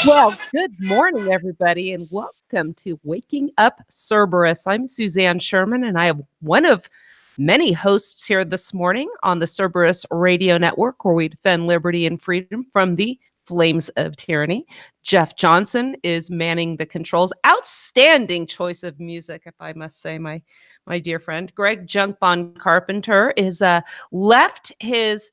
Well, good morning, everybody, and welcome to Waking Up Cerberus. I'm Suzanne Sherman, and I have one of many hosts here this morning on the Cerberus Radio Network, where we defend liberty and freedom from the flames of tyranny. Jeff Johnson is manning the controls. Outstanding choice of music, if I must say, my dear friend. Greg Junkbond Carpenter is left his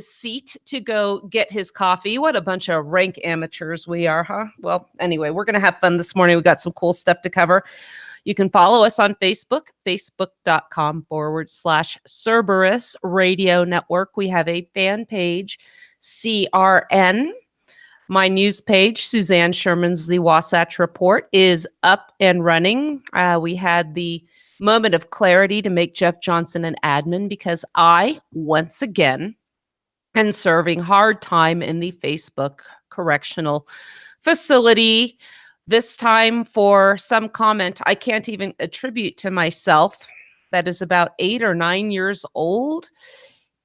seat to go get his coffee. What a bunch of rank amateurs we are, huh? Well, anyway, we're going to have fun this morning. We got some cool stuff to cover. You can follow us on Facebook, facebook.com/Cerberus Radio Network. We have a fan page, CRN. My news page, Suzanne Sherman's The Wasatch Report, is up and running. We had the moment of clarity to make Jeff Johnson an admin because I, once again, and serving hard time in the Facebook correctional facility. This time for some comment I can't even attribute to myself that is about 8 or 9 years old.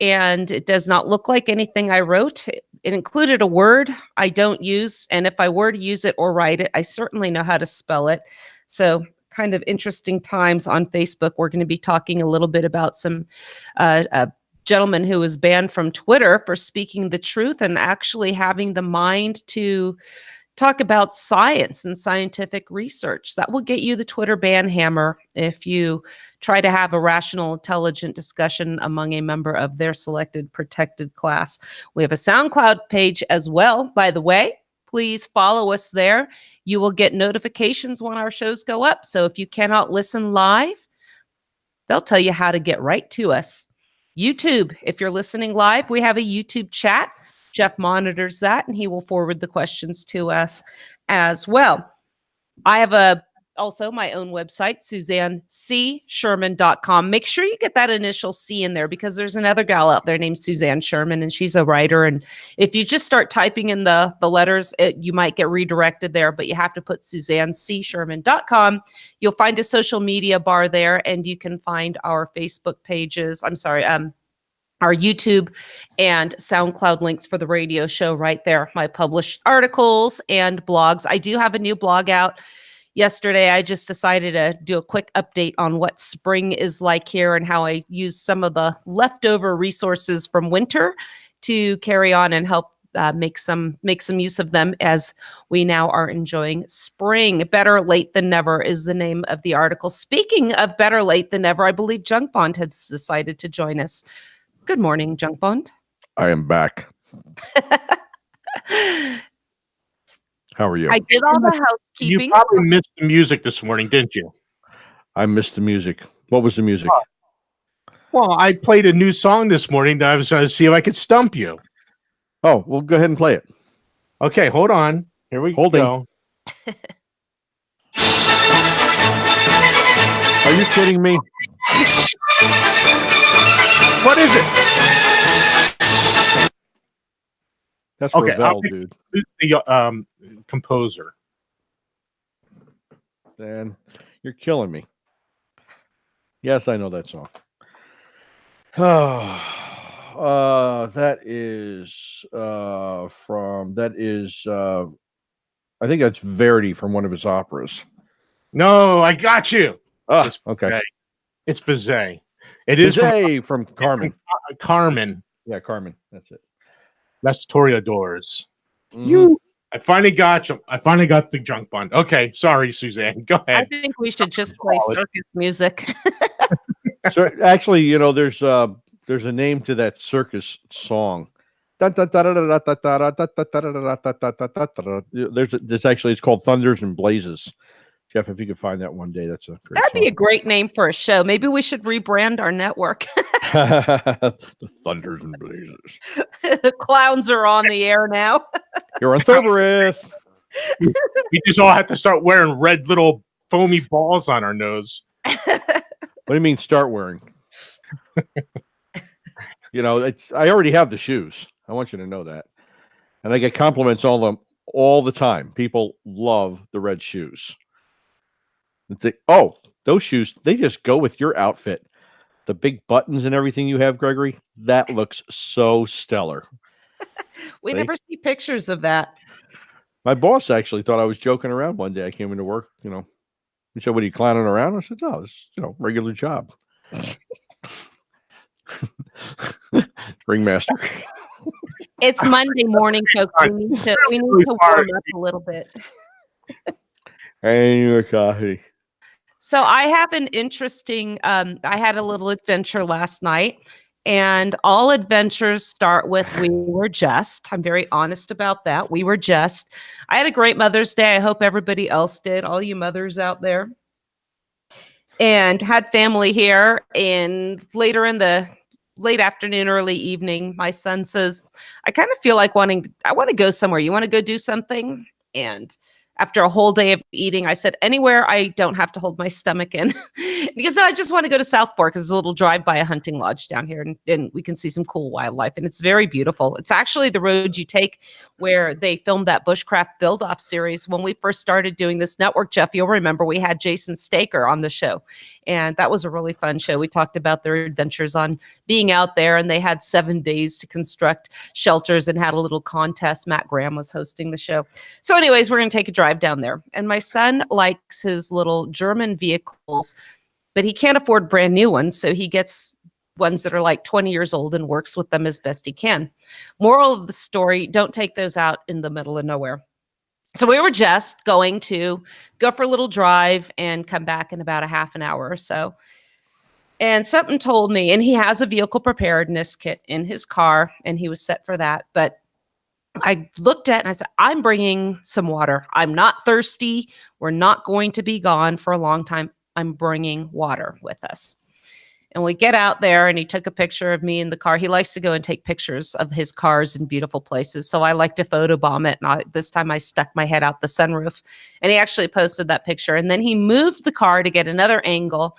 And it does not look like anything I wrote. It included a word I don't use. And if I were to use it or write it, I certainly know how to spell it. So kind of interesting times on Facebook. We're going to be talking a little bit about some gentleman who was banned from Twitter for speaking the truth and actually having the mind to talk about science and scientific research. That will get you the Twitter ban hammer if you try to have a rational, intelligent discussion among a member of their selected protected class. We have a SoundCloud page as well, by the way. Please follow us there. You will get notifications when our shows go up. So if you cannot listen live, they'll tell you how to get right to us. YouTube, if you're listening live, we have a YouTube chat. Jeff monitors that, and he will forward the questions to us as well. I have also my own website, SuzanneCSherman.com. Make sure you get that initial C in there because there's another gal out there named Suzanne Sherman, and she's a writer. And if you just start typing in the letters, you might get redirected there, but you have to put SuzanneCSherman.com. You'll find a social media bar there, and you can find our Facebook pages. Our YouTube and SoundCloud links for the radio show right there. My published articles and blogs. I do have a new blog out. Yesterday, I just decided to do a quick update on what spring is like here and how I use some of the leftover resources from winter to carry on and help make some use of them as we now are enjoying spring. Better late than never is the name of the article. Speaking of better late than never, I believe Junkbond has decided to join us. Good morning, Junkbond. I am back. How are you? I did all the housekeeping. You probably missed the music this morning, didn't you? I missed the music. What was the music? Well, I played a new song this morning that I was going to see if I could stump you. Oh, well, go ahead and play it. Okay, hold on. Here we go. Are you kidding me? What is it? That's okay, Ravel, dude. The composer. Dan, you're killing me. Yes, I know that song. That is I think that's Verdi from one of his operas. No, I got you. It's okay. Bizet. It's Bizet. It Bizet is from Carmen. Carmen. Yeah, Carmen. That's it. That's Toreadors. Mm-hmm. I finally got you. I finally got the Junkbond. Okay, sorry, Suzanne. Go ahead. I think we should just play circus music. So actually, you know, there's a name to that circus song. There's actually, it's called Thunders and Blazes. Jeff, if you could find that one day, that's a great That'd be a great name for a show. Maybe we should rebrand our network. The Thunders and Blazes. The clowns are on the air now. You're on Cerberus. We just all have to start wearing red little foamy balls on our nose. What do you mean start wearing? You know, I already have the shoes. I want you to know that. And I get compliments all the time. People love the red shoes. Oh, those shoes, they just go with your outfit. The big buttons and everything you have, Gregory, that looks so stellar. We never see pictures of that. My boss actually thought I was joking around one day. I came into work, He said, "What are you clowning around?" I said, "No, it's regular job." Ringmaster. It's Monday morning, folks. We need Really to far. warm up a little bit. And your coffee. So I have an interesting. I had a little adventure last night, and all adventures start with "we were just." I'm very honest about that. We were just. I had a great Mother's Day. I hope everybody else did. All you mothers out there, and had family here. And later in the late afternoon, early evening, my son says, "I kind of feel like I want to go somewhere. You want to go do something?" And after a whole day of eating, I said, "Anywhere I don't have to hold my stomach in." Because I just want to go to South Fork. It's a little drive by a hunting lodge down here, and we can see some cool wildlife. And it's very beautiful. It's actually the road you take where they filmed that bushcraft build-off series. When we first started doing this network, Jeff, you'll remember we had Jason Staker on the show. And that was a really fun show. We talked about their adventures on being out there, and they had 7 days to construct shelters and had a little contest. Matt Graham was hosting the show. So anyways, we're going to take a drive down there. And my son likes his little German vehicles, but he can't afford brand new ones. So he gets ones that are like 20 years old and works with them as best he can. Moral of the story, don't take those out in the middle of nowhere. So we were just going to go for a little drive and come back in about a half an hour or so. And something told me, and he has a vehicle preparedness kit in his car, and he was set for that. But I looked at it and I said, "I'm bringing some water. I'm not thirsty. We're not going to be gone for a long time. I'm bringing water with us." And we get out there, and he took a picture of me in the car. He likes to go and take pictures of his cars in beautiful places. So I like to photobomb it. And this time I stuck my head out the sunroof, and he actually posted that picture. And then he moved the car to get another angle.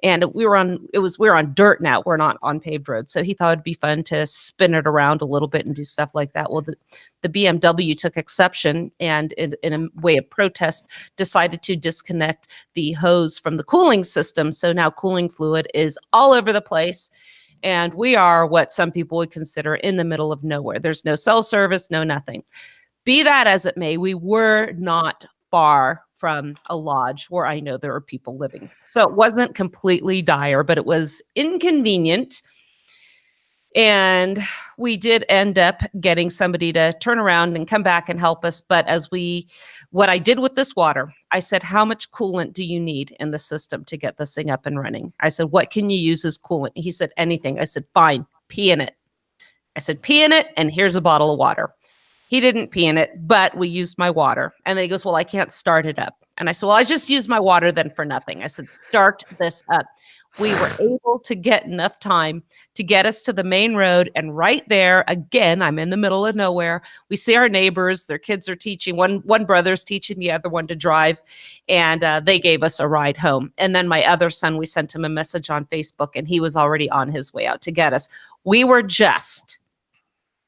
And we were on dirt now. We're not on paved roads. So he thought it'd be fun to spin it around a little bit and do stuff like that. Well, the BMW took exception, and in a way of protest, decided to disconnect the hose from the cooling system. So now cooling fluid is all over the place. And we are what some people would consider in the middle of nowhere. There's no cell service, no nothing. Be that as it may, we were not far from a lodge where I know there are people living. So it wasn't completely dire, but it was inconvenient. And we did end up getting somebody to turn around and come back and help us. But what I did with this water, I said, "How much coolant do you need in the system to get this thing up and running?" I said, "What can you use as coolant?" He said, "Anything." I said, "Fine, pee in it." I said, "Pee in it, and here's a bottle of water." He didn't pee in it, but we used my water. And then he goes, "Well, I can't start it up." And I said, "Well, I just used my water then for nothing." I said, "Start this up." We were able to get enough time to get us to the main road. And right there, again, I'm in the middle of nowhere. We see our neighbors. Their kids are teaching. One brother's teaching the other one to drive. And they gave us a ride home. And then my other son, we sent him a message on Facebook, and he was already on his way out to get us. We were just.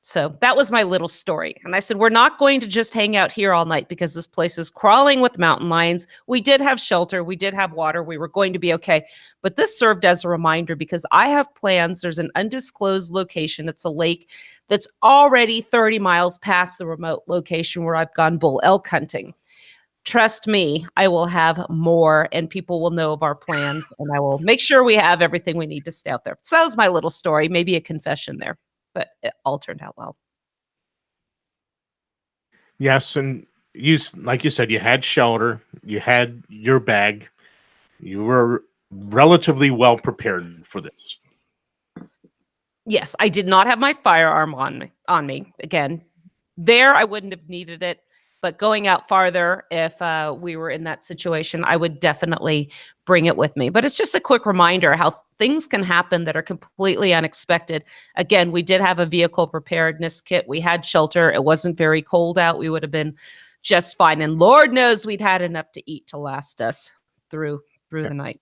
So that was my little story. And I said, "We're not going to just hang out here all night because this place is crawling with mountain lions. We did have shelter. We did have water. We were going to be okay." But this served as a reminder because I have plans. There's an undisclosed location. It's a lake that's already 30 miles past the remote location where I've gone bull elk hunting. Trust me, I will have more, and people will know of our plans, and I will make sure we have everything we need to stay out there. So that was my little story, maybe a confession there, but it all turned out well. Yes, and like you said, you had shelter, you had your bag, you were relatively well prepared for this. Yes, I did not have my firearm on me. Again, there I wouldn't have needed it, but going out farther, if we were in that situation, I would definitely bring it with me. But it's just a quick reminder how things can happen that are completely unexpected. Again, we did have a vehicle preparedness kit. We had shelter. It wasn't very cold out. We would have been just fine. And Lord knows we'd had enough to eat to last us through the night.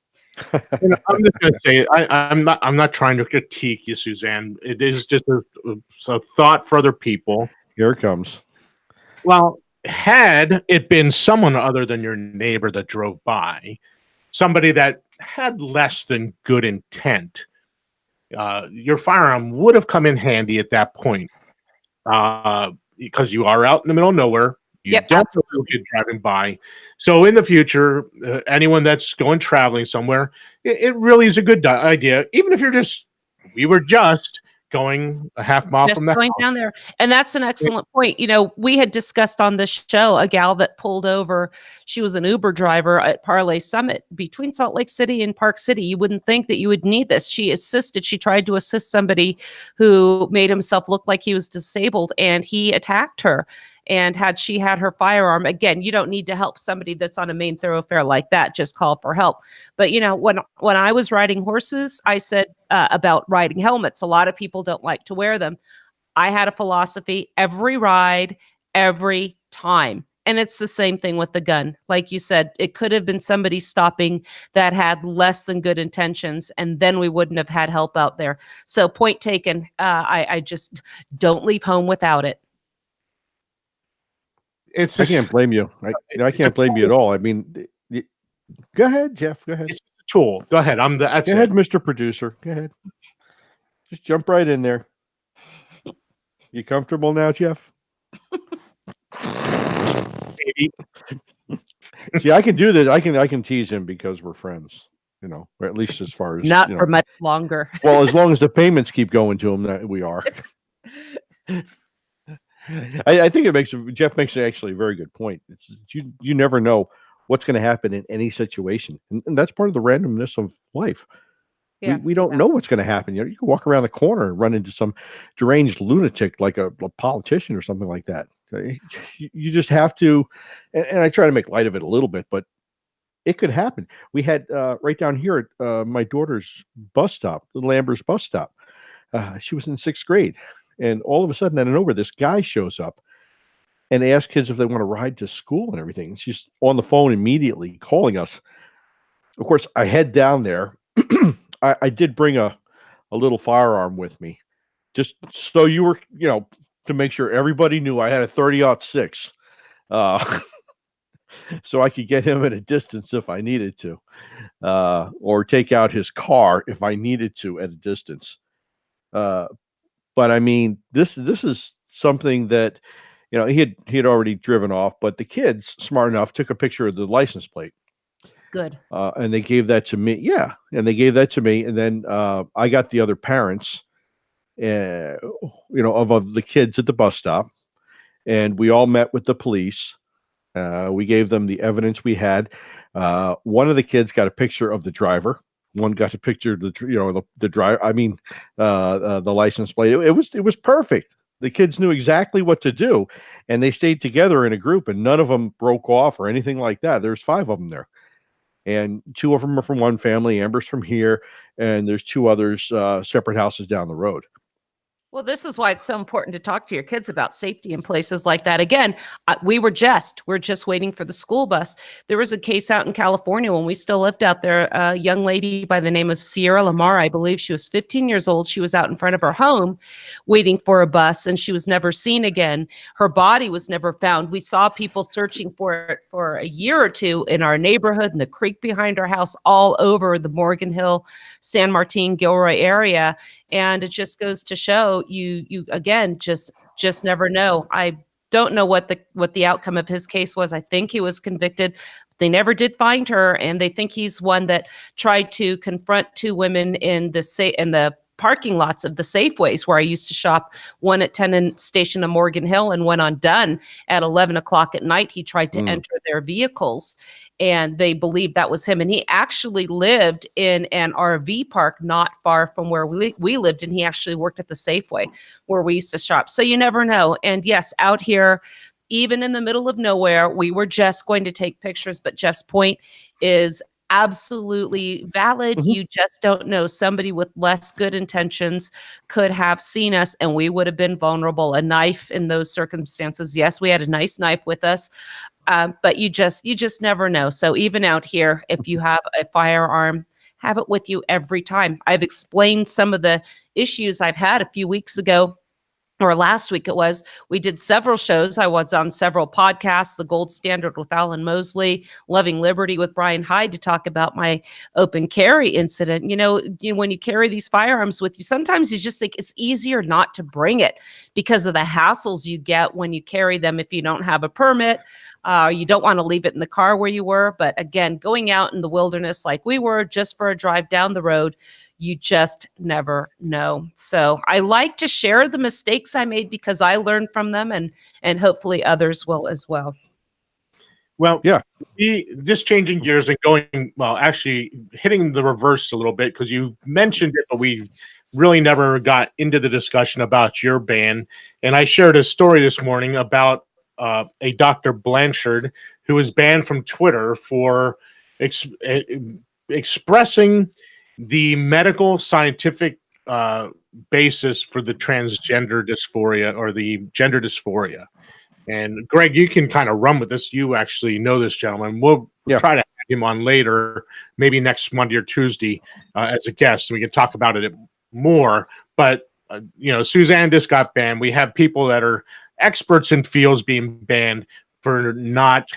And I'm just going to say, I'm not trying to critique you, Suzanne. It is just a thought for other people. Here it comes. Well, had it been someone other than your neighbor that drove by, somebody that had less than good intent, your firearm would have come in handy at that point, because you are out in the middle of nowhere. You Yep, don't know absolutely. a kid driving by. So in the future, anyone that's going traveling somewhere, it really is a good idea. Even if we were just going a half mile Just from the going house. down there. And that's an excellent point. We had discussed on the show a gal that pulled over. She was an Uber driver at Parlay Summit between Salt Lake City and Park City. You wouldn't think that you would need this. She tried to assist somebody who made himself look like he was disabled, and he attacked her. And had she had her firearm, again, you don't need to help somebody that's on a main thoroughfare like that. Just call for help. But when I was riding horses, I said about riding helmets. A lot of people don't like to wear them. I had a philosophy: every ride, every time. And it's the same thing with the gun. Like you said, it could have been somebody stopping that had less than good intentions, and then we wouldn't have had help out there. So, point taken. I just don't leave home without it. It's I just, can't blame you. I it's a can't blame you at tool. all. I mean, go ahead, Jeff. Go ahead. It's a tool. Go ahead. That's Go ahead, it. Mr. Producer. Go ahead. Just jump right in there. You comfortable now, Jeff? Maybe. See, I can do this. I can tease him because we're friends, or at least as far as Not for much longer. Well, as long as the payments keep going to him, that we are. I think Jeff makes actually a very good point. You never know what's going to happen in any situation, and that's part of the randomness of life. Yeah, We don't know what's going to happen. You can walk around the corner and run into some deranged lunatic like a politician or something like that. You just have to, and I try to make light of it a little bit, but it could happen. We had right down here at my daughter's bus stop, the Lambers bus stop. She was in 6th grade, and all of a sudden, out of nowhere, this guy shows up and asks kids if they want to ride to school and everything. And she's on the phone immediately calling us. Of course, I head down there. I did bring a little firearm with me, just so you were, to make sure everybody knew I had a 30-06, so I could get him at a distance if I needed to, or take out his car if I needed to at a distance. But I mean, this is something that he had already driven off, but the kids, smart enough, took a picture of the license plate. Good. And they gave that to me. Yeah, and they gave that to me, and then I got the other parents, of the kids at the bus stop, and we all met with the police. We gave them the evidence we had. One of the kids got a picture of the driver. One got a picture of the driver. I mean, the license plate. It was perfect. The kids knew exactly what to do, and they stayed together in a group, and none of them broke off or anything like that. There's 5 of them there, and 2 of them are from one family. Amber's from here, and there's 2 others, separate houses down the road. Well, this is why it's so important to talk to your kids about safety in places like that. Again, we're just waiting for the school bus. There was a case out in California when we still lived out there. A young lady by the name of Sierra Lamar, I believe she was 15 years old. She was out in front of her home waiting for a bus, and she was never seen again. Her body was never found. We saw people searching for it for a year or 2 in our neighborhood, in the creek behind our house, all over the Morgan Hill, San Martin, Gilroy area. And it just goes to show you again, just never know. I don't know what the outcome of his case was. I think he was convicted. They never did find her, and they think he's one that tried to confront 2 women in the parking lots of the Safeways where I used to shop, one at Tennant Station of Morgan Hill and one on Dunn at 11 o'clock at night. He tried to enter their vehicles, and they believed that was him. And he actually lived in an RV park not far from where we lived, and he actually worked at the Safeway where we used to shop. So you never know. And yes, out here, even in the middle of nowhere, we were just going to take pictures, but Jeff's point is absolutely valid. Mm-hmm. You just don't know. Somebody with less good intentions could have seen us, and we would have been vulnerable. A knife in those circumstances. Yes, we had a nice knife with us, but you just never know. So even out here, if you have a firearm, have it with you every time. I've explained some of the issues I've had a few weeks ago. or last week it was, we did several shows. I was on several podcasts, The Gold Standard with Alan Mosley, Loving Liberty with Brian Hyde, to talk about my open carry incident. When you carry these firearms with you, sometimes you just think it's easier not to bring it because of the hassles you get when you carry them if you don't have a permit. You don't want to leave it in the car where you were. But again, going out in the wilderness like we were just for a drive down the road, you just never know. So I like to share the mistakes I made because I learned from them, and hopefully others will as well. Well, Yeah. Just changing gears and going, well, actually hitting the reverse a little bit, because you mentioned it, but we really never got into the discussion about your ban. And I shared a story this morning about a Dr. Blanchard who was banned from Twitter for expressing the medical scientific basis for the transgender dysphoria or the gender dysphoria. And Greg, you can kind of run with this. You actually know this gentleman. We'll try to have him on later, maybe next Monday or Tuesday as a guest, and we can talk about it more. But, Suzanne just got banned. We have people that are experts in fields being banned for not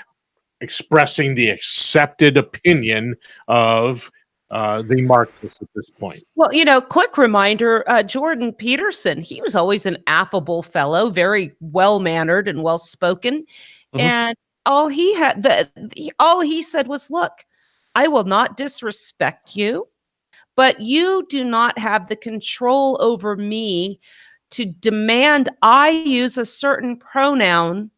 expressing the accepted opinion of the Marxists at this point. Well, quick reminder, Jordan Peterson, he was always an affable fellow, very well-mannered and well-spoken. Mhm. And all he said was, look, I will not disrespect you, but you do not have the control over me to demand I use a certain pronoun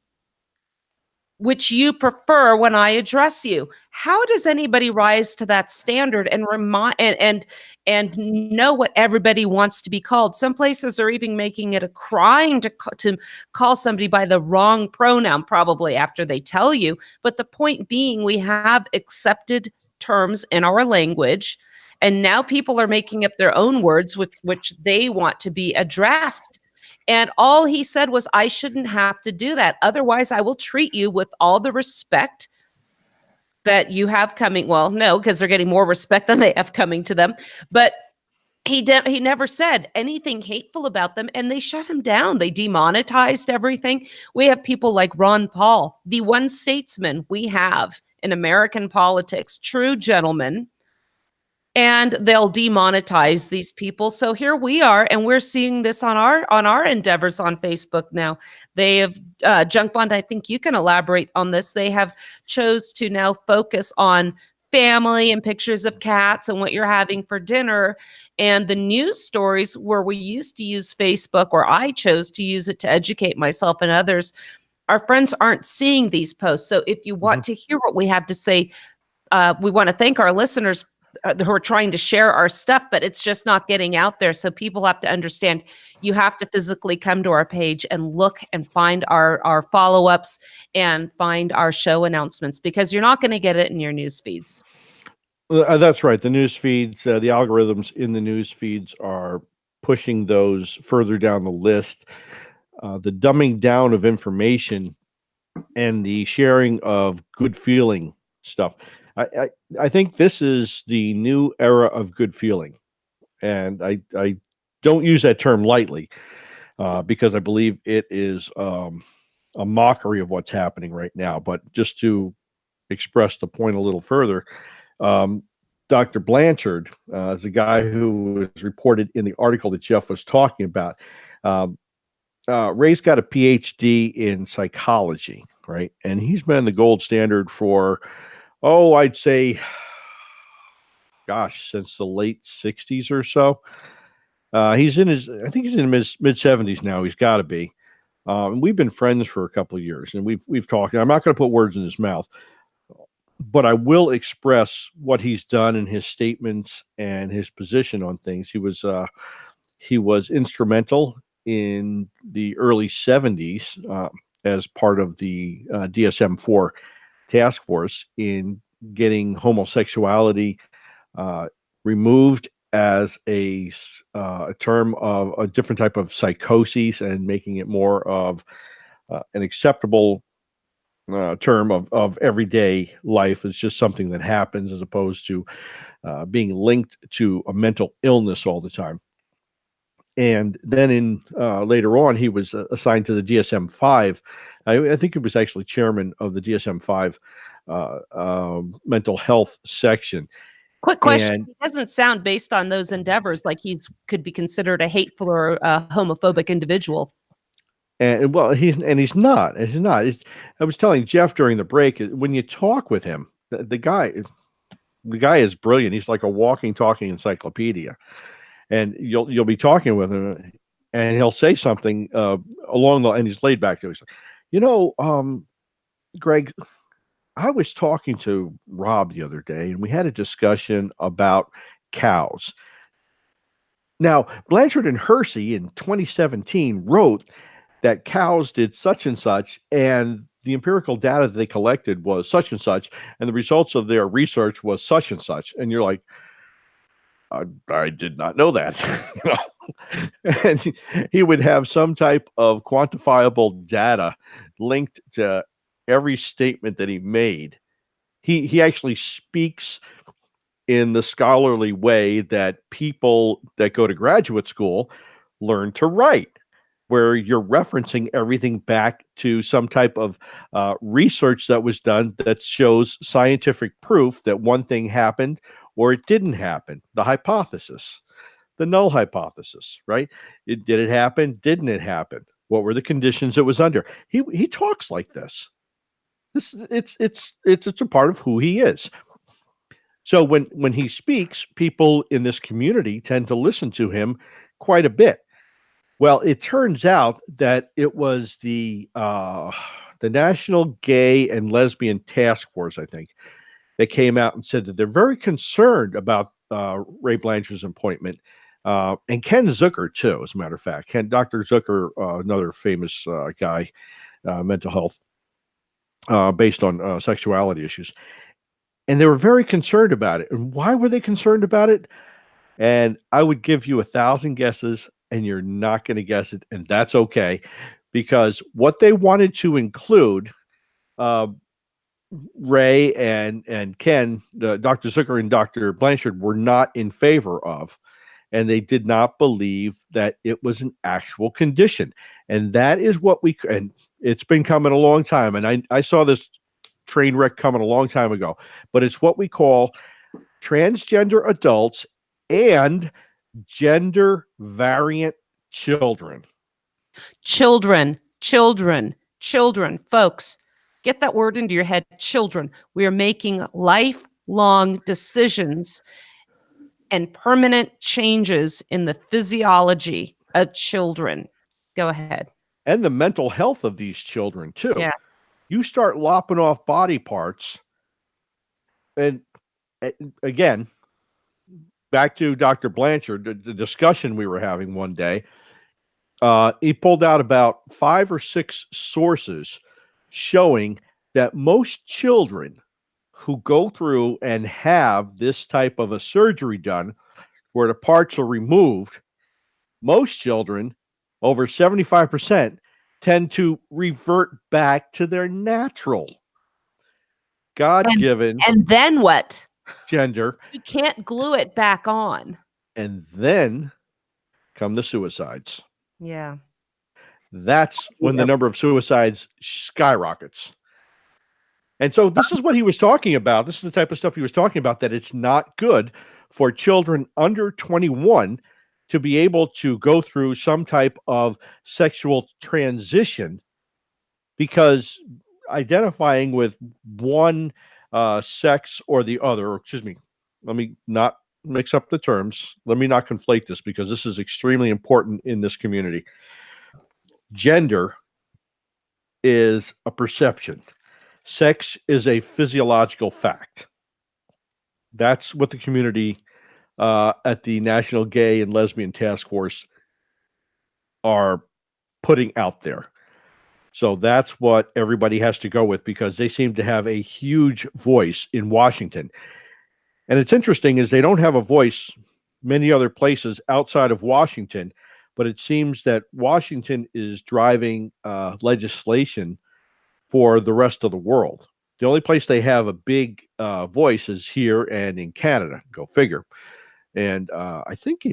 which you prefer when I address you. How does anybody rise to that standard and remind and know what everybody wants to be called? Some places are even making it a crime to call somebody by the wrong pronoun, probably after they tell you. But the point being, we have accepted terms in our language, and now people are making up their own words with which they want to be addressed. And all he said was, I shouldn't have to do that. Otherwise, I will treat you with all the respect that you have coming. Well, no, because they're getting more respect than they have coming to them. But he never said anything hateful about them, and they shut him down. They demonetized everything. We have people like Ron Paul, the one statesman we have in American politics, true gentleman, and they'll demonetize these people. So here we are, and we're seeing this on our endeavors on Facebook now. They have Junk Bond, I think you can elaborate on this. They have chose to now focus on family and pictures of cats and what you're having for dinner, and the news stories where we used to use Facebook, or I chose to use it to educate myself and others. Our friends aren't seeing these posts. So if you want to hear what we have to say, we want to thank our listeners who are trying to share our stuff, but it's just not getting out there. So people have to understand, you have to physically come to our page and look and find our follow-ups and find our show announcements, because you're not going to get it in your news feeds. That's right. The news feeds, the algorithms in the news feeds are pushing those further down the list. The dumbing down of information and the sharing of good feeling stuff. I think this is the new era of good feeling, and I don't use that term lightly because I believe it is a mockery of what's happening right now. But just to express the point a little further, Dr. Blanchard is a guy who was reported in the article that Jeff was talking about. Ray's got a PhD in psychology, right? And he's been the gold standard for, I'd say, since the late 60s or so. I think he's in his mid 70s now. He's got to be. And we've been friends for a couple of years, and we've talked. I'm not going to put words in his mouth, but I will express what he's done in his statements and his position on things. He was instrumental in the early 70s as part of the DSM-4 task force in getting homosexuality removed as a term of a different type of psychosis and making it more of an acceptable term of everyday life. It's just something that happens as opposed to being linked to a mental illness all the time. And then in later on, he was assigned to the DSM-5. I think he was actually chairman of the DSM-5 mental health section. Quick question. And He doesn't sound, based on those endeavors, like he's could be considered a hateful or a homophobic individual. And well, he's not. He's not. I was telling Jeff during the break, when you talk with him, the guy is brilliant. He's like a walking, talking encyclopedia. And you'll be talking with him, and he'll say something along the, and he's laid back to. He's like, Greg, I was talking to Rob the other day, and we had a discussion about cows. Now, Blanchard and Hersey in 2017 wrote that cows did such and such, and the empirical data that they collected was such and such, and the results of their research was such and such. And you're like, I did not know that. And he would have some type of quantifiable data linked to every statement that he made. He actually speaks in the scholarly way that people that go to graduate school learn to write, where you're referencing everything back to some type of research that was done that shows scientific proof that one thing happened or it didn't happen. The hypothesis, the null hypothesis, right? Did it happen? Didn't it happen? What were the conditions it was under? He talks like this. It's a part of who he is. So when he speaks, people in this community tend to listen to him quite a bit. Well, it turns out that it was the National Gay and Lesbian Task Force, I think, that came out and said that they're very concerned about Ray Blanchard's appointment, and Ken Zucker too, as a matter of fact. Dr. Zucker, another famous guy, mental health, based on sexuality issues. And they were very concerned about it. And why were they concerned about it? And I would give you 1,000 guesses, and you're not going to guess it, and that's okay, because what they wanted to include, Ray and Ken, Dr. Zucker and Dr. Blanchard, were not in favor of, and they did not believe that it was an actual condition. And that is what and it's been coming a long time, and I saw this train wreck coming a long time ago, but it's what we call transgender adults and gender variant children. Children, folks, get that word into your head. Children. We are making lifelong decisions and permanent changes in the physiology of children. Go ahead. And the mental health of these children too. Yes. You start lopping off body parts, and again, back to Dr. Blanchard, the discussion we were having one day, he pulled out about 5 or 6 sources showing that most children who go through and have this type of a surgery done where the parts are removed, most children, over 75%, tend to revert back to their natural, God-given and then what? Gender. You can't glue it back on. And then come the suicides. Yeah. That's when the number of suicides skyrockets. And so this is what he was talking about. This is the type of stuff he was talking about, that it's not good for children under 21 to be able to go through some type of sexual transition, because identifying with one sex or the other, or excuse me, let me not mix up the terms. Let me not conflate this, because this is extremely important in this community. Gender is a perception. Sex is a physiological fact. That's what the community at the National Gay and Lesbian Task Force are putting out there. So that's what everybody has to go with, because they seem to have a huge voice in Washington. And it's interesting is they don't have a voice many other places outside of Washington, but it seems that Washington is driving legislation for the rest of the world. The only place they have a big voice is here and in Canada. Go figure. And I think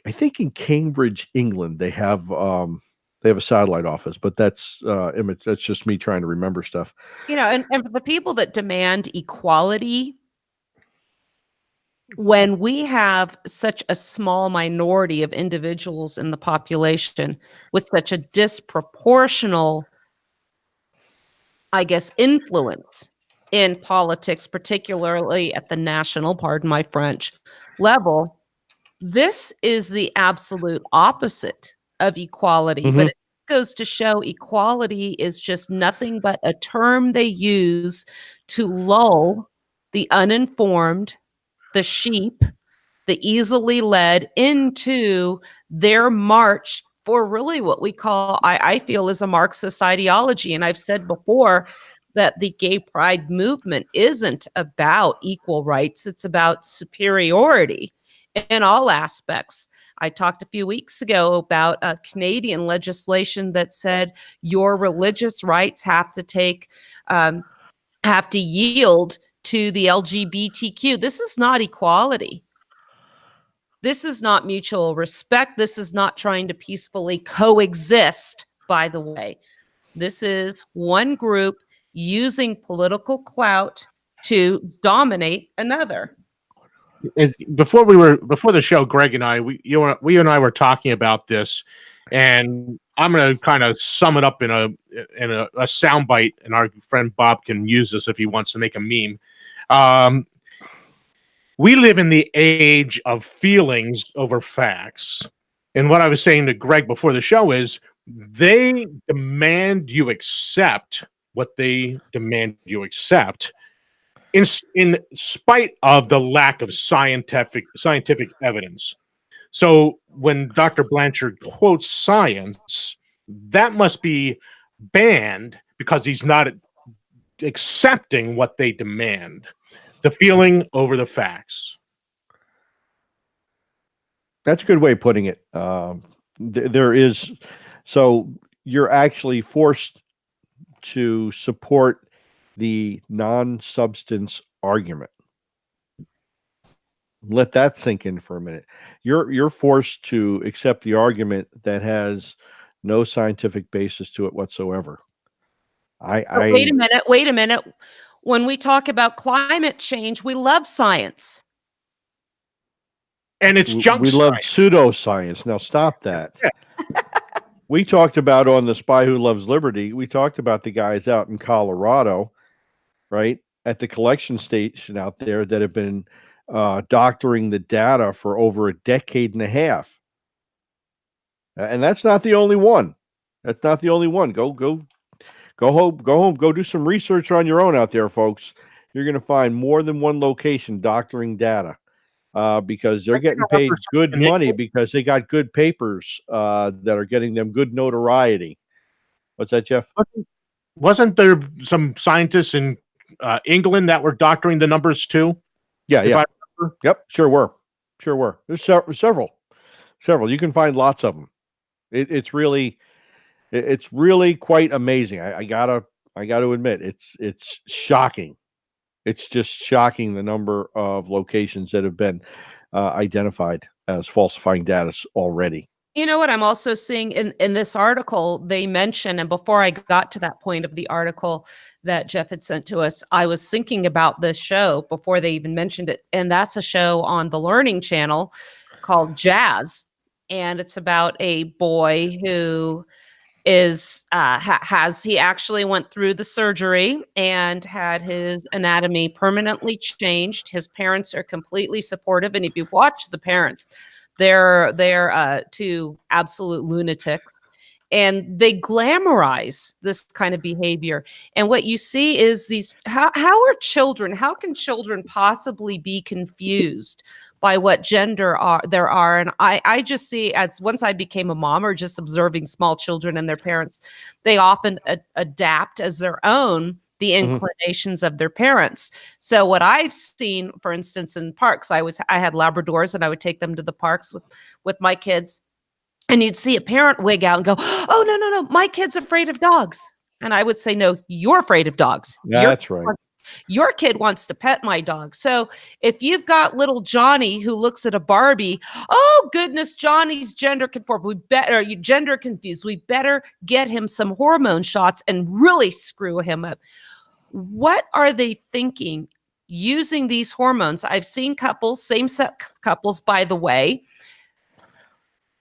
I think in Cambridge, England, they have a satellite office, but that's image. That's just me trying to remember stuff. And for the people that demand equality, when we have such a small minority of individuals in the population with such a disproportional, I guess, influence in politics, particularly at the national, pardon my French, level, this is the absolute opposite of equality. But Mhm. it goes to show equality is just nothing but a term they use to lull the uninformed, the sheep, the easily led into their march for really what we call, I feel, is a Marxist ideology. And I've said before that the gay pride movement isn't about equal rights, it's about superiority in all aspects. I talked a few weeks ago about a Canadian legislation that said your religious rights have to yield to the LGBTQ. This is not equality. This is not mutual respect. This is not trying to peacefully coexist, by the way. This is one group using political clout to dominate another. Before the show, Greg and I, we and I were talking about this, and I'm going to kind of sum it up in a soundbite, and our friend Bob can use this if he wants to make a meme. We live in the age of feelings over facts. And what I was saying to Greg before the show is they demand you accept what they demand you accept in spite of the lack of scientific evidence. So when Dr. Blanchard quotes science, that must be banned because he's not accepting what they demand. The feeling over the facts. That's a good way of putting it. There is, so you're actually forced to support the non-substance argument. Let that sink in for a minute. You're forced to accept the argument that has no scientific basis to it whatsoever. But wait a minute. When we talk about climate change, we love science. And it's junk we love science. pseudoscience. Now stop that. Yeah. We talked about on The Spy Who Loves Liberty, we talked about the guys out in Colorado, right, at the collection station out there that have been doctoring the data for over a decade and a half. And that's not the only one. That's not the only one. Go home, go do some research on your own out there, folks. You're going to find more than one location doctoring data. Because they're getting paid good money because they got good papers that are getting them good notoriety. What's that, Jeff? Wasn't there some scientists in England that were doctoring the numbers too? Yeah. Yep, sure were. There's several. You can find lots of them. It's really quite amazing. I gotta admit, it's shocking. It's just shocking the number of locations that have been identified as falsifying data already. You know what I'm also seeing in this article, they mention, and before I got to that point of the article that Jeff had sent to us, I was thinking about this show before they even mentioned it. And that's a show on the Learning Channel called Jazz. And it's about a boy who is he actually went through the surgery and had his anatomy permanently changed. His parents are completely supportive, and if you've watched the parents, they're two absolute lunatics, and they glamorize this kind of behavior. And what you see is these how can children possibly be confused by what gender there are? And I just see, as once I became a mom or just observing small children and their parents, they often adapt as their own the inclinations of their parents. So what I've seen, for instance, in parks, I had Labradors, and I would take them to the parks with my kids, and you'd see a parent wig out and go, "Oh, no, my kid's afraid of dogs." And I would say, "No, you're afraid of dogs." That's right. Your kid wants to pet my dog. So if you've got little Johnny who looks at a Barbie, oh goodness, Johnny's gender conformed. We better you gender confused. We better get him some hormone shots and really screw him up. What are they thinking using these hormones? I've seen couples, same-sex couples, by the way,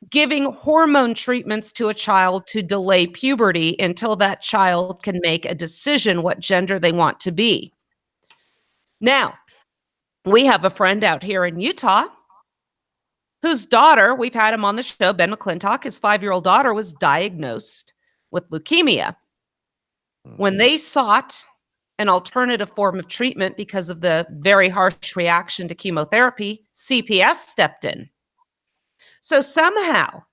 giving hormone treatments to a child to delay puberty until that child can make a decision what gender they want to be. Now, we have a friend out here in Utah whose daughter, we've had him on the show, Ben McClintock, his 5-year-old daughter was diagnosed with leukemia. When they sought an alternative form of treatment because of the very harsh reaction to chemotherapy, CPS stepped in. So somehow,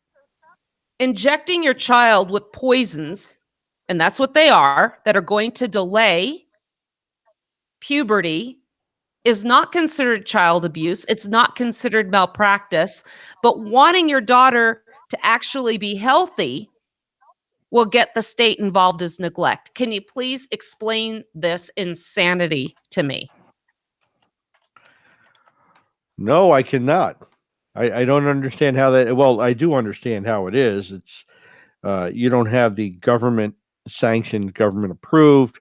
injecting your child with poisons, and that's what they are, that are going to delay puberty, is not considered child abuse. It's not considered malpractice. But wanting your daughter to actually be healthy will get the state involved as neglect. Can you please explain this insanity to me? No, I cannot. I don't understand how that. Well, I do understand how it is. It's you don't have the government sanctioned, government approved,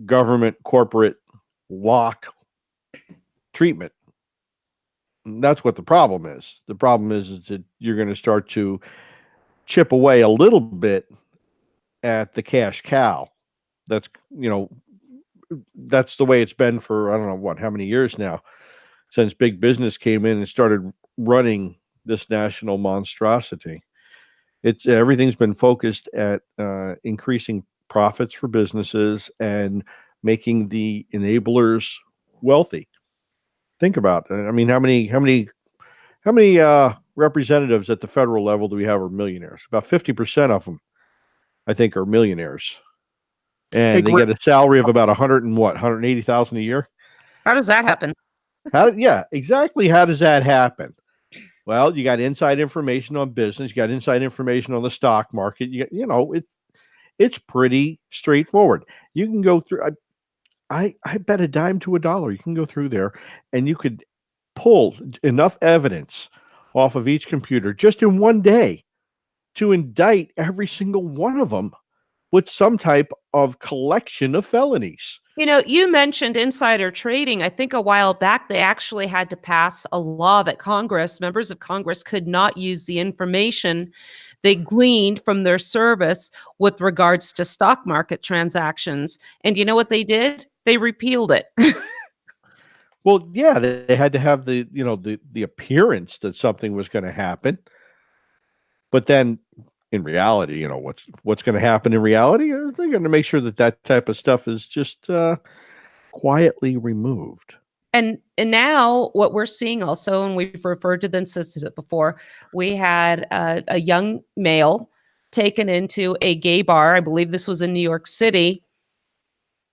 government corporate lock treatment. That's what the problem is. The problem is that you're going to start to chip away a little bit at the cash cow. That's that's the way it's been for I don't know how many years now, since big business came in and started running this national monstrosity. It's everything's been focused at increasing profits for businesses and making the enablers wealthy. Think about it. I mean, how many representatives at the federal level do we have are millionaires? About 50% of them, I think, are millionaires, and they get a salary of about 180,000 a year. How does that happen? Yeah, exactly. How does that happen? Well, you got inside information on business. You got inside information on the stock market. It's pretty straightforward. You can go through. I bet a dime to a dollar. You can go through there, and you could pull enough evidence off of each computer just in one day to indict every single one of them with some type of collection of felonies. You mentioned insider trading. I think a while back, they actually had to pass a law that members of Congress could not use the information they gleaned from their service with regards to stock market transactions. And you know what they did? They repealed it. Well, yeah, they had to have the appearance that something was going to happen. But then in reality, what's going to happen in reality? They're going to make sure that type of stuff is just quietly removed. And now what we're seeing also, and we've referred to this before, we had a young male taken into a gay bar. I believe this was in New York City,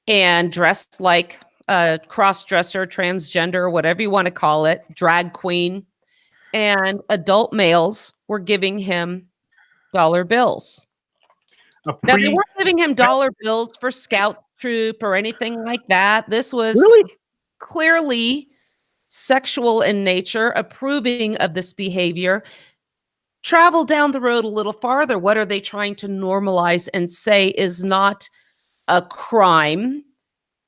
and dressed like a cross-dresser, transgender, whatever you want to call it, drag queen, and adult males were giving him dollar bills. Now, they weren't giving him dollar bills for Scout Troop or anything like that. This was clearly sexual in nature, approving of this behavior. Travel down the road a little farther. What are they trying to normalize and say is not a crime,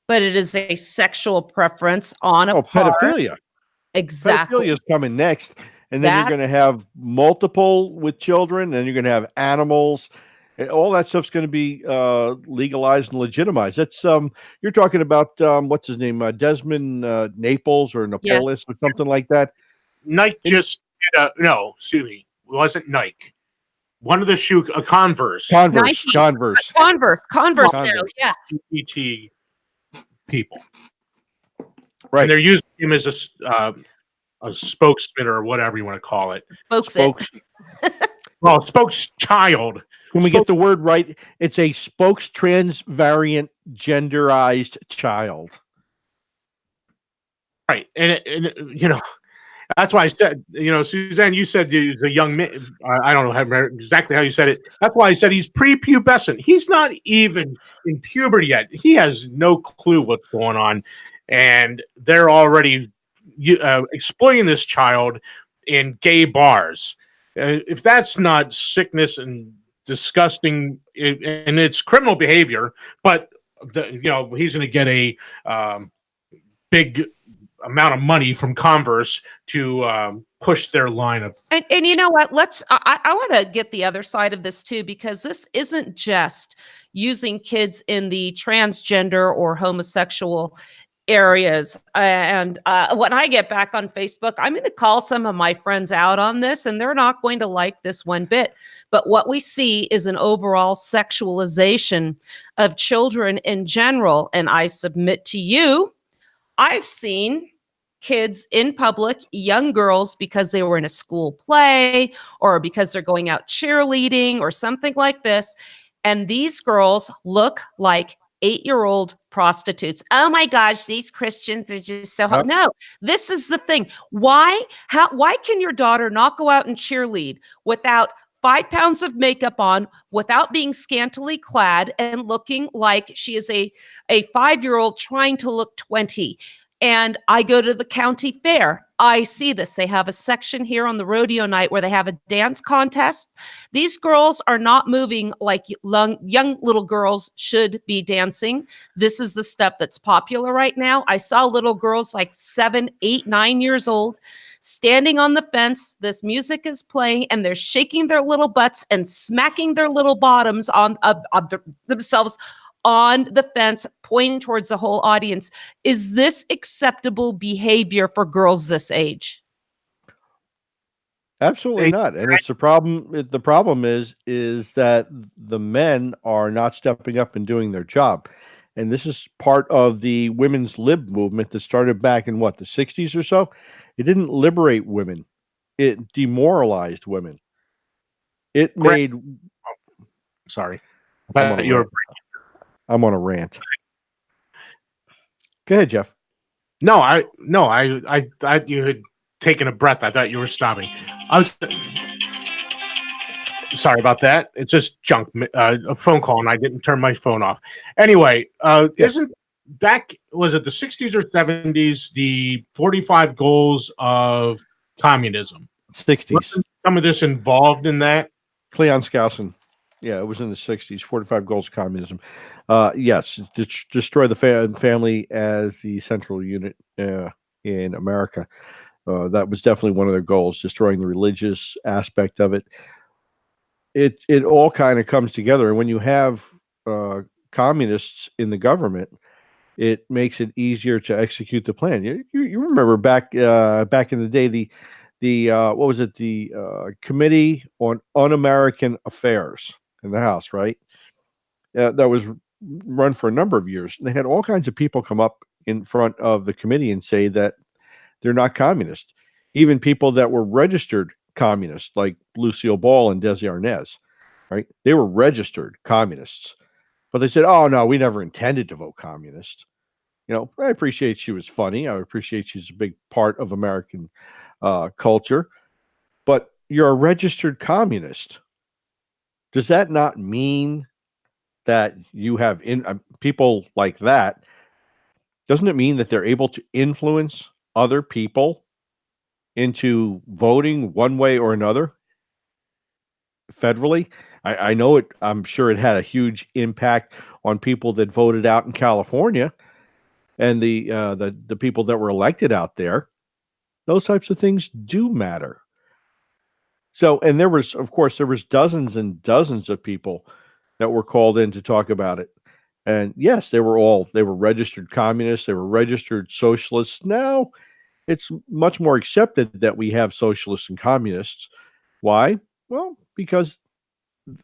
but it is a sexual preference on a par? Pedophilia. Exactly. Pedophilia is coming next. And then you're going to have multiple with children, and you're going to have animals. All that stuff's going to be legalized and legitimized. That's you're talking about what's his name, Desmond Naples or Napolis or something like that. Nike just did no, excuse me, it wasn't Nike. One of the shoe Converse. Converse. Now, yes. LGBT people, right? And they're using him as a spokesman or whatever you want to call it. Well, spokeschild. When we get the word right, it's a spokes trans variant genderized child. Right. And That's why I said, Suzanne, you said he's a young man. I don't know exactly how you said it. That's why I said he's prepubescent. He's not even in puberty yet. He has no clue what's going on. And they're already exploiting this child in gay bars. If that's not sickness and disgusting, and it's criminal behavior, but he's going to get a big amount of money from Converse to push their line of. And you know what? I want to get the other side of this too, because this isn't just using kids in the transgender or homosexual areas. And when I get back on Facebook, I'm going to call some of my friends out on this, and they're not going to like this one bit. But what we see is an overall sexualization of children in general. And I submit to you, I've seen kids in public, young girls, because they were in a school play or because they're going out cheerleading or something like this. And these girls look like 8-year-old prostitutes. Oh my gosh, these Christians are just so hot. No, this is the thing. Why can your daughter not go out and cheerlead without 5 pounds of makeup on, without being scantily clad and looking like she is a 5-year-old trying to look 20? And I go to the county fair. I see this. They have a section here on the rodeo night where they have a dance contest. These girls are not moving like young little girls should be dancing. This is the stuff that's popular right now. I saw little girls like 7, 8, 9 years old standing on the fence. This music is playing and they're shaking their little butts and smacking their little bottoms on themselves on the fence, pointing towards the whole audience. Is this acceptable behavior for girls this age? Absolutely not. And it's the problem. The problem is that the men are not stepping up and doing their job. And this is part of the women's lib movement that started back in the 60s or so. It didn't liberate women. It demoralized women. It made. Sorry. I'm on a rant. Go ahead, Jeff. No, I thought you had taken a breath. I thought you were stopping. I was sorry about that. It's just junk, a phone call, and I didn't turn my phone off. Anyway, isn't back, was it the 60s or 70s, the 45 goals of communism? 60s. Wasn't some of this involved in that? Cleon Skousen. Yeah, it was in the 60s, 45 goals of communism. Yes, destroy the family as the central unit in America. That was definitely one of their goals, destroying the religious aspect of it. It all kind of comes together. And when you have communists in the government, it makes it easier to execute the plan. You remember back in the day, the what was it, the Committee on Un-American Affairs in the House, right? That was run for a number of years. And they had all kinds of people come up in front of the committee and say that they're not communist. Even people that were registered communists, like Lucille Ball and Desi Arnaz, right? They were registered communists. But they said, oh, no, we never intended to vote communist. I appreciate she was funny. I appreciate she's a big part of American culture. But you're a registered communist. Does that not mean that you have people like that? Doesn't it mean that they're able to influence other people into voting one way or another federally? I know it. I'm sure it had a huge impact on people that voted out in California and the people that were elected out there. Those types of things do matter. So, and there was dozens and dozens of people that were called in to talk about it. And yes, they were registered communists. They were registered socialists. Now it's much more accepted that we have socialists and communists. Why? Well, because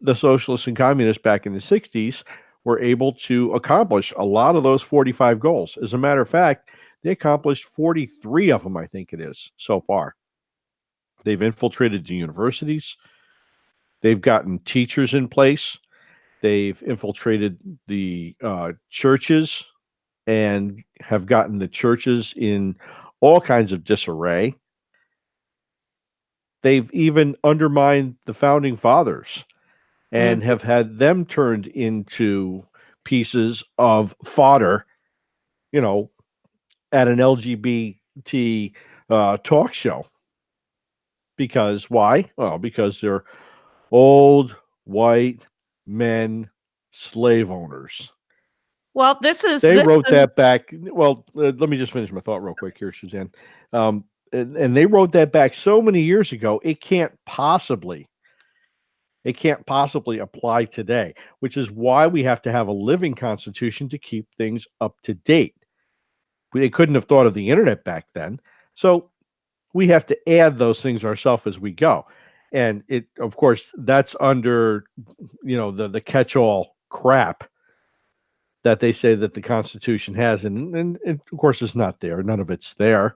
the socialists and communists back in the 60s were able to accomplish a lot of those 45 goals. As a matter of fact, they accomplished 43 of them, I think it is, so far. They've infiltrated the universities. They've gotten teachers in place. They've infiltrated the churches and have gotten the churches in all kinds of disarray. They've even undermined the founding fathers and Mm. have had them turned into pieces of fodder, you know, at an LGBT talk show. Because why? Well, because they're old white men, slave owners. Well, this is They this wrote is that back. Well, let me just finish my thought real quick here, Suzanne. And they wrote that back so many years ago. It can't possibly apply today, which is why we have to have a living constitution to keep things up to date. They couldn't have thought of the internet back then, so we have to add those things ourselves as we go. And it, of course, that's under the catch-all crap that they say that the Constitution has, and of course it's not there. None of it's there.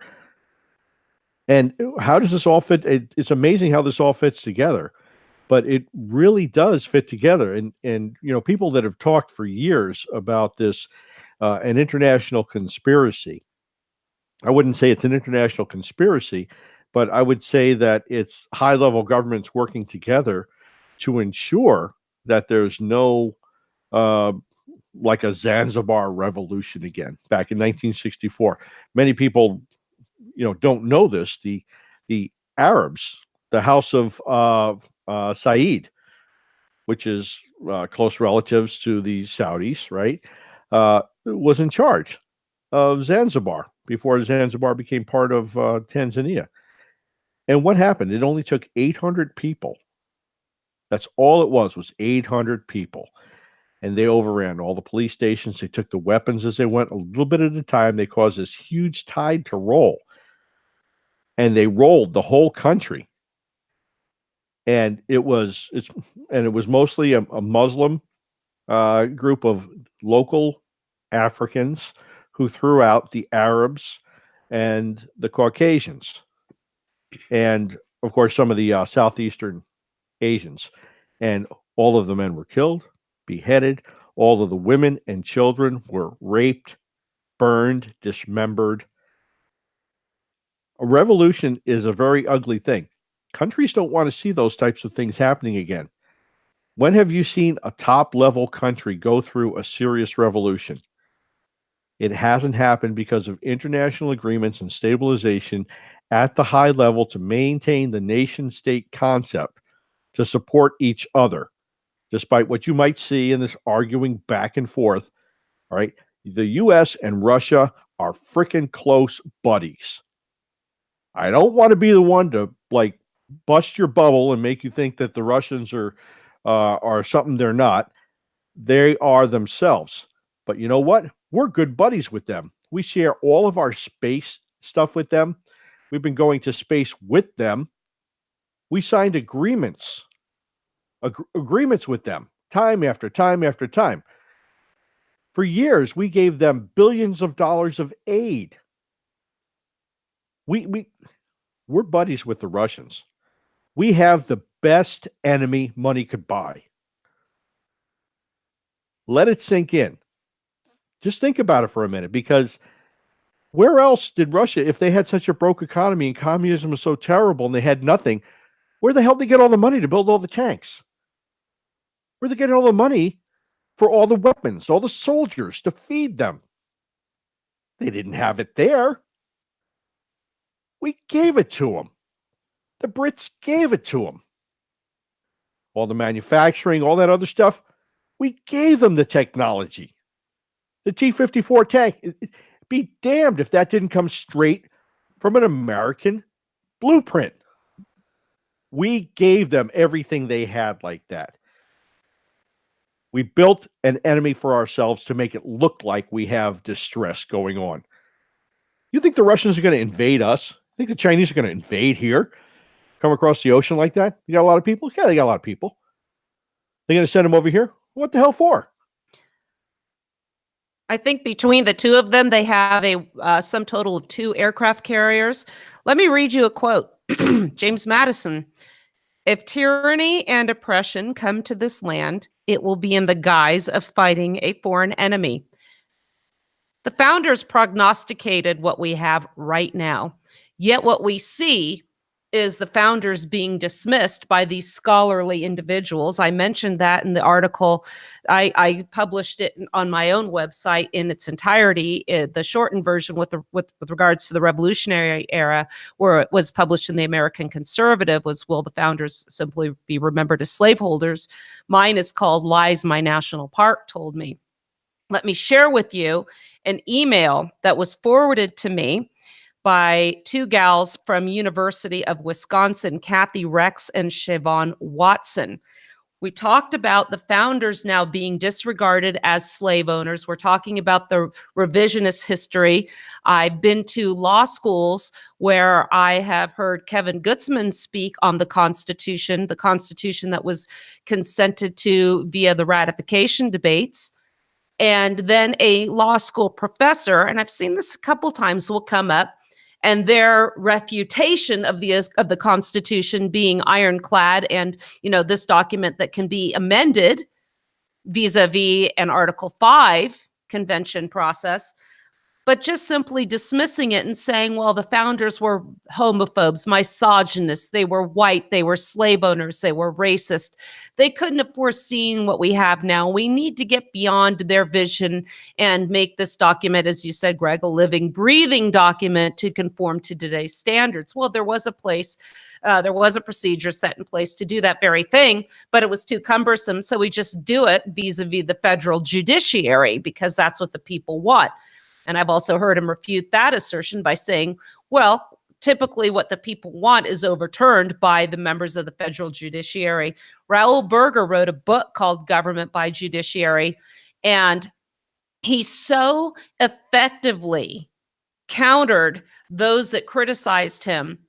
And how does this all fit? It's amazing how this all fits together, but it really does fit together. And people that have talked for years about this, an international conspiracy. I wouldn't say it's an international conspiracy, but I would say that it's high-level governments working together to ensure that there's no uh, like a Zanzibar revolution again back in 1964. Many people, don't know this. The Arabs, the House of Said, which is close relatives to the Saudis, right, was in charge of Zanzibar before Zanzibar became part of Tanzania. And what happened? It only took 800 people. That's all it was 800 people. And they overran all the police stations. They took the weapons as they went, a little bit at a time. They caused this huge tide to roll. And they rolled the whole country. And it was mostly a Muslim group of local Africans who threw out the Arabs and the Caucasians, and of course some of the southeastern Asians. And all of the men were killed, beheaded. All of the women and children were raped, burned, dismembered. A revolution is a very ugly thing. Countries don't want to see those types of things happening again. When have you seen a top level country go through a serious revolution? It hasn't happened because of international agreements and stabilization at the high level to maintain the nation state concept to support each other, despite what you might see in this arguing back and forth. All right. The US and Russia are freaking close buddies. I don't want to be the one to like bust your bubble and make you think that the Russians are something they're not. They are themselves. But you know what? We're good buddies with them. We share all of our space stuff with them. We've been going to space with them. We signed agreements with them time after time after time. For years, we gave them billions of dollars of aid. We're buddies with the Russians. We have the best enemy money could buy. Let it sink in. Just think about it for a minute, because where else did Russia, if they had such a broke economy and communism was so terrible and they had nothing, where the hell did they get all the money to build all the tanks? Where did they get all the money for all the weapons, all the soldiers to feed them? They didn't have it there. We gave it to them. The Brits gave it to them. All the manufacturing, all that other stuff, we gave them the technology. The T-54 tank, be damned if that didn't come straight from an American blueprint. We gave them everything they had like that. We built an enemy for ourselves to make it look like we have distress going on. You think the Russians are going to invade us? You think the Chinese are going to invade here? Come across the ocean like that? You got a lot of people? Yeah, they got a lot of people. They're going to send them over here? What the hell for? I think between the two of them, they have a sum total of 2 aircraft carriers. Let me read you a quote. James Madison: "If tyranny and oppression come to this land, it will be in the guise of fighting a foreign enemy." The founders prognosticated what we have right now. Yet what we see is the founders being dismissed by these scholarly individuals. I mentioned that in the article. I published it on my own website in its entirety. The shortened version with regards to the Revolutionary era, where it was published in the American Conservative, was Will the Founders Simply Be Remembered as Slaveholders? Mine is called Lies My National Park Told Me. Let me share with you an email that was forwarded to me by two gals from University of Wisconsin, Kathy Rex and Siobhan Watson. We talked about the founders now being disregarded as slave owners. We're talking about the revisionist history. I've been to law schools where I have heard Kevin Gutzman speak on the Constitution that was consented to via the ratification debates. And then a law school professor, and I've seen this a couple times, will come up, and their refutation of the Constitution being ironclad, and this document that can be amended vis-a-vis an Article 5 convention process, but just simply dismissing it and saying, well, the founders were homophobes, misogynists, they were white, they were slave owners, they were racist. They couldn't have foreseen what we have now. We need to get beyond their vision and make this document, as you said, Greg, a living, breathing document to conform to today's standards. Well, there was a procedure set in place to do that very thing, but it was too cumbersome. So we just do it vis-a-vis the federal judiciary because that's what the people want. And I've also heard him refute that assertion by saying, well, typically what the people want is overturned by the members of the federal judiciary. Raoul Berger wrote a book called Government by Judiciary, and he so effectively countered those that criticized him.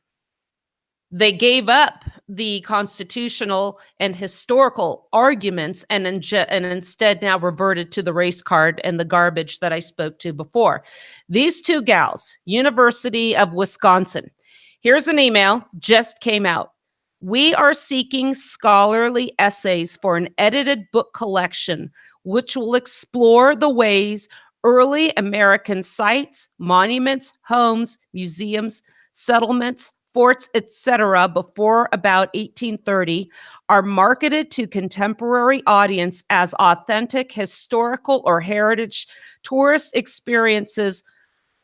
They gave up the constitutional and historical arguments and instead now reverted to the race card and the garbage that I spoke to before. These two gals, University of Wisconsin. Here's an email, just came out. We are seeking scholarly essays for an edited book collection, which will explore the ways early American sites, monuments, homes, museums, settlements, forts, etc., before about 1830 are marketed to contemporary audience as authentic historical or heritage tourist experiences,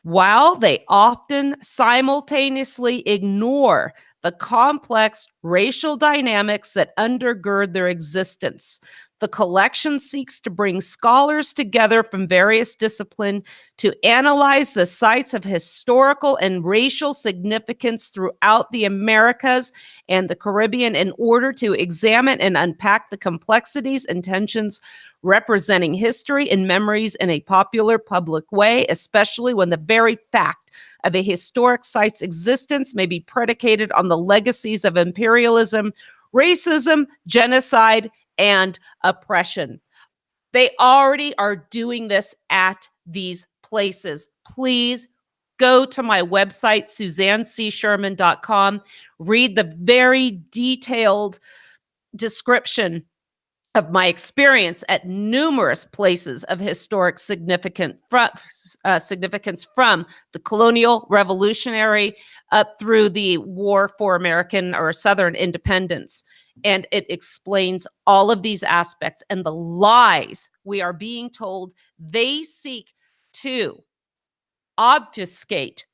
while they often simultaneously ignore the complex racial dynamics that undergird their existence. The collection seeks to bring scholars together from various disciplines to analyze the sites of historical and racial significance throughout the Americas and the Caribbean in order to examine and unpack the complexities and tensions representing history and memories in a popular public way, especially when the very fact of a historic site's existence may be predicated on the legacies of imperialism, racism, genocide, and oppression. They already are doing this at these places. Please go to my website, SuzanneCSherman.com, read the very detailed description of my experience at numerous places of historic significance from the colonial, revolutionary, up through the war for American or Southern independence. And it explains all of these aspects and the lies we are being told. They seek to obfuscate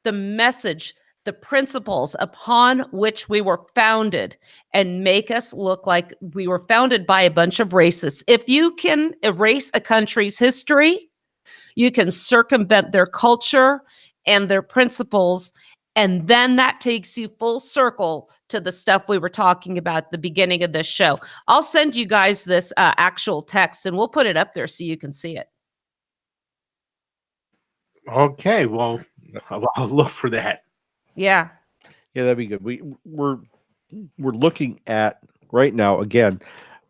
the message, the principles upon which we were founded, and make us look like we were founded by a bunch of racists. If you can erase a country's history, you can circumvent their culture and their principles, and then that takes you full circle to the stuff we were talking about at the beginning of this show. I'll send you guys this actual text, and we'll put it up there so you can see it. Okay, well, I'll look for that. Yeah. Yeah, that'd be good. We're looking at right now again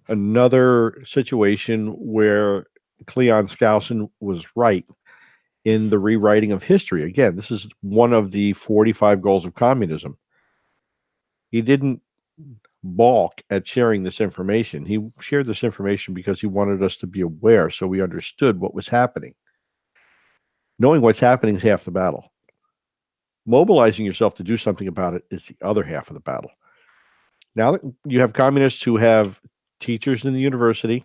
another situation where Cleon Skousen was right in the rewriting of history. Again, this is one of the 45 goals of communism. He didn't balk at sharing this information. He shared this information because he wanted us to be aware so we understood what was happening. Knowing what's happening is half the battle. mobilizing yourself to do something about it is the other half of the battle. Now that you have communists who have teachers in the university,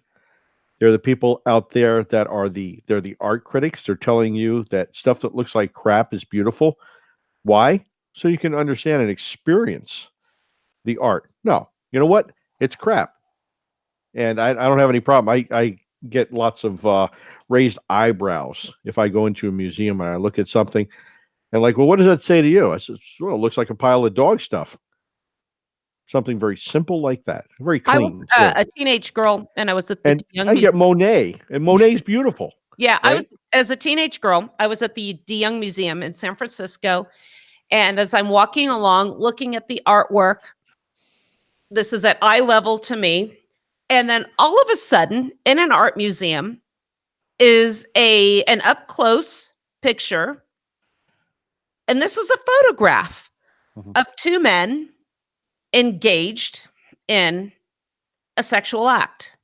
they're the people out there that are they're the art critics. They're telling you that stuff that looks like crap is beautiful. Why? So you can understand and experience the art. No, you know what? It's crap. And I don't have any problem. I get lots of raised eyebrows if I go into a museum and I look at something and like, well, what does that say to you? I said, well, it looks like a pile of dog stuff. Something very simple like that. Very I was clean. Too. a teenage girl, and I was at the And Young I get Monet, and Monet's beautiful. Yeah, I was right? as a teenage girl, I was at the De Young Museum in San Francisco. And as I'm walking along, looking at the artwork, this is at eye level to me. And then all of a sudden, in an art museum, is an up close picture. And this was a photograph Mhm. of two men engaged in a sexual act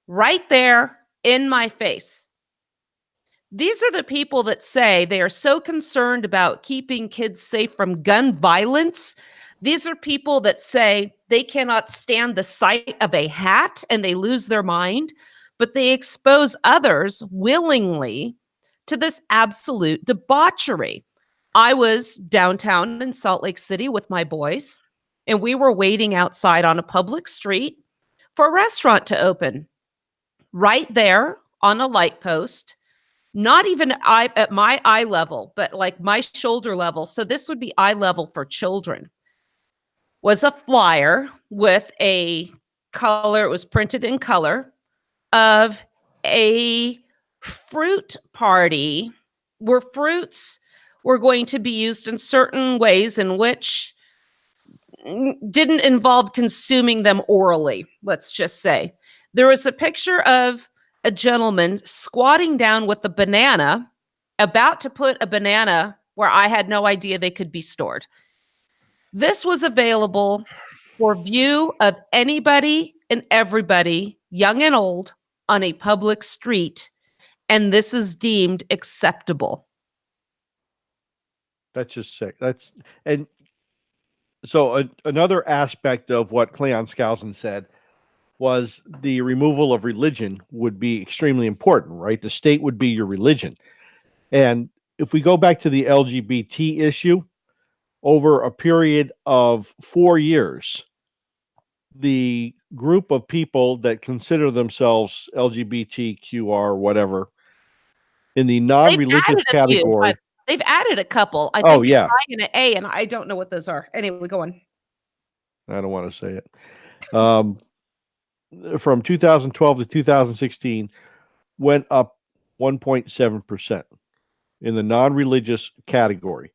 right there in my face. These are the people that say they are so concerned about keeping kids safe from gun violence. These are people that say they cannot stand the sight of a hat and they lose their mind, but they expose others willingly to this absolute debauchery. I was downtown in Salt Lake City with my boys, and we were waiting outside on a public street for a restaurant to open. Right there on a light post, not even at my eye level, but like my shoulder level. So this would be eye level for children. Was a flyer with a color, it was printed in color, of a fruit party where fruits were going to be used in certain ways in which didn't involve consuming them orally, let's just say. There was a picture of a gentleman squatting down with a banana, about to put a banana where I had no idea they could be stored. This was available for view of anybody and everybody, young and old, on a public street, and this is deemed acceptable. That's just sick. And so another aspect of what Cleon Skousen said was the removal of religion would be extremely important, right? The state would be your religion. And if we go back to the LGBT issue, over a period of 4 years, the group of people that consider themselves LGBTQR, whatever, in the They've non-religious added a few. category. They've added a couple. I Oh, think yeah. an I and an A, and I don't know what those are. Anyway, go on. I don't want to say it. From 2012 to 2016, went up 1.7% in the non-religious category.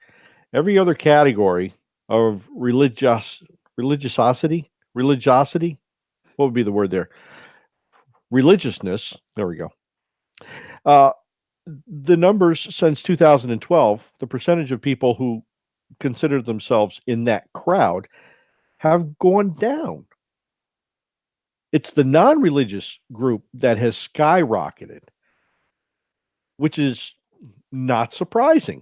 Every other category of religiosity, what would be the word there? Religiousness. There we go. The numbers since 2012, the percentage of people who consider themselves in that crowd have gone down. It's the non-religious group that has skyrocketed, which is not surprising.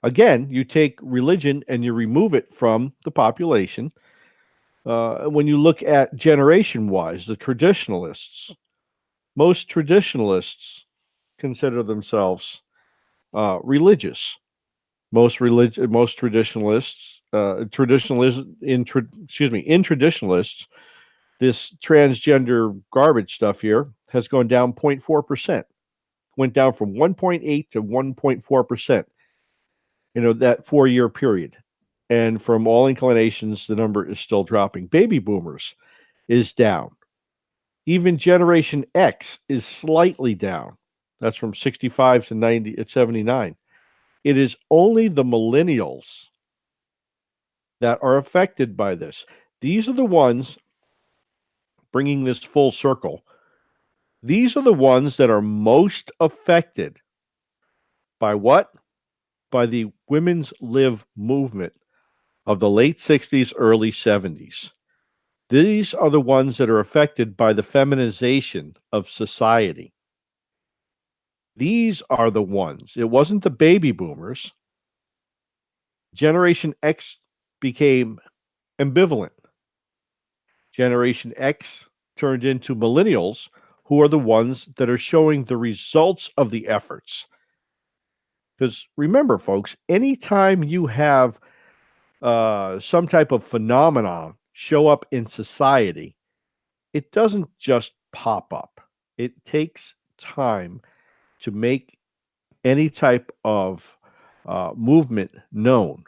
Again, you take religion and you remove it from the population. When you look at generation-wise, the traditionalists, most traditionalists consider themselves religious. Most traditionalists, in traditionalists, this transgender garbage stuff here has gone down 0.4%. Went down from 1.8 to 1.4%. That 4-year period. And from all inclinations, the number is still dropping. Baby boomers is down. Even Generation X is slightly down. That's from 65 to 90 at 79. It is only the millennials that are affected by this. These are the ones bringing this full circle. These are the ones that are most affected by what? By the women's live movement of the late 60s, early 70s. These are the ones that are affected by the feminization of society. These are the ones. It wasn't the baby boomers. Generation X became ambivalent. Generation X turned into millennials, who are the ones that are showing the results of the efforts. Because remember, folks, anytime you have some type of phenomenon show up in society, it doesn't just pop up. It takes time to make any type of movement known.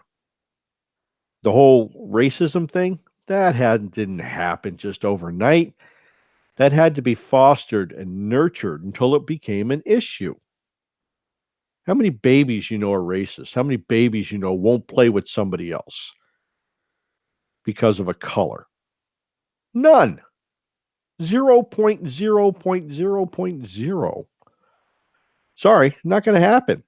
The whole racism thing, didn't happen just overnight. That had to be fostered and nurtured until it became an issue. How many babies you know are racist? How many babies you know won't play with somebody else because of a color? None. 0.0.0.0. Sorry, not going to happen.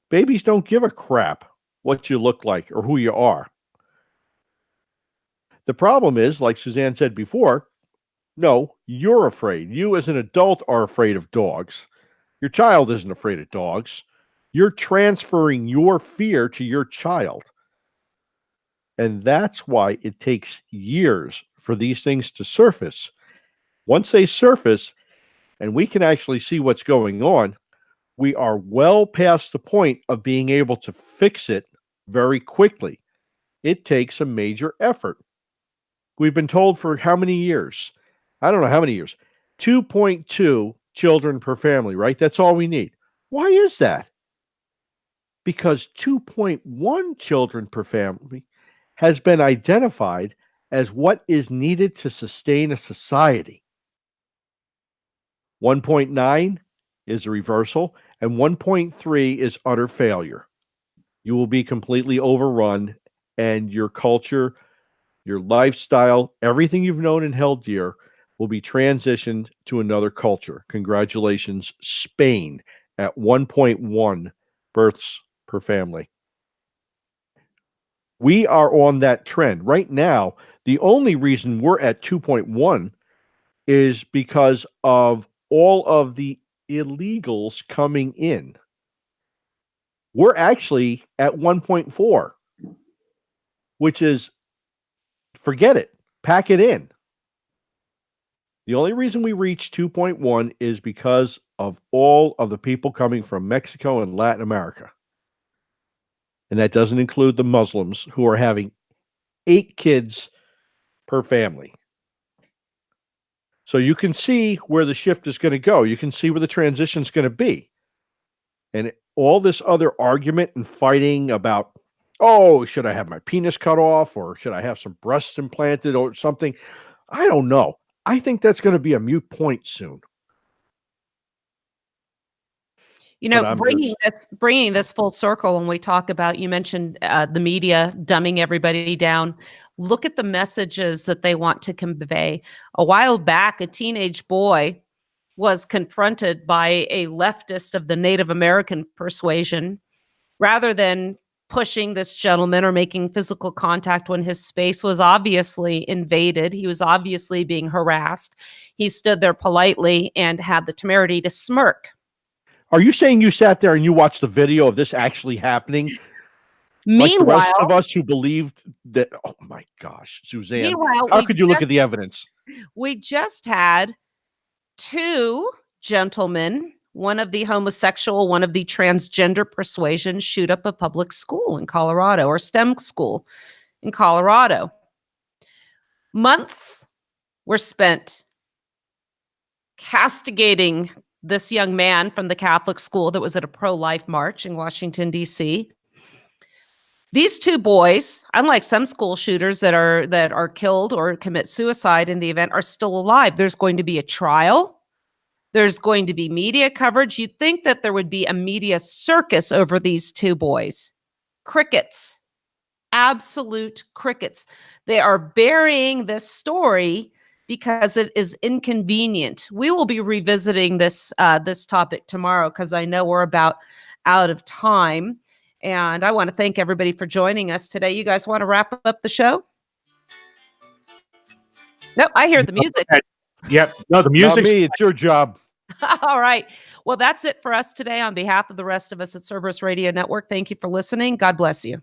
Babies don't give a crap what you look like or who you are. The problem is, like Suzanne said before, no, you're afraid. You as an adult are afraid of dogs. Your child isn't afraid of dogs. You're transferring your fear to your child. And that's why it takes years for these things to surface. Once they surface and we can actually see what's going on, we are well past the point of being able to fix it very quickly. It takes a major effort. We've been told for how many years? I don't know how many years. 2.2 children per family, right? That's all we need. Why is that? Because 2.1 children per family has been identified as what is needed to sustain a society. 1.9 is a reversal, and 1.3 is utter failure. You will be completely overrun, and your culture, your lifestyle, everything you've known and held dear will be transitioned to another culture. Congratulations, Spain at 1.1 births per family. We are on that trend. Right now, the only reason we're at 2.1 is because of all of the illegals coming in. We're actually at 1.4, which is, forget it, pack it in. The only reason we reached 2.1 is because of all of the people coming from Mexico and Latin America. And that doesn't include the Muslims, who are having 8 kids per family. So you can see where the shift is going to go. You can see where the transition is going to be. And all this other argument and fighting about, oh, should I have my penis cut off, or should I have some breasts implanted or something? I don't know. I think that's going to be a moot point soon. You know, bringing this full circle, when we talk about, you mentioned the media dumbing everybody down. Look at the messages that they want to convey. A while back, a teenage boy was confronted by a leftist of the Native American persuasion. Rather than pushing this gentleman or making physical contact when his space was obviously invaded, he was obviously being harassed, he stood there politely and had the temerity to smirk. Are you saying you sat there and you watched the video of this actually happening? Meanwhile, like the rest of us who believed that, oh my gosh, Suzanne, how could you look at the evidence? We just had 2 gentlemen, one of the homosexual, one of the transgender persuasion, shoot up a public school in Colorado, or STEM school in Colorado. Months were spent castigating this young man from the Catholic school that was at a pro-life march in Washington, D.C. These 2 boys, unlike some school shooters that are killed or commit suicide in the event, are still alive. There's going to be a trial. There's going to be media coverage. You'd think that there would be a media circus over these 2 boys. Crickets. Absolute crickets. They are burying this story because it is inconvenient. We will be revisiting this topic tomorrow, because I know we're about out of time. And I want to thank everybody for joining us today. You guys want to wrap up the show? No, I hear the music. Yep. No, the music. Not me. It's your job. All right. Well, that's it for us today. On behalf of the rest of us at Cerberus Radio Network, thank you for listening. God bless you.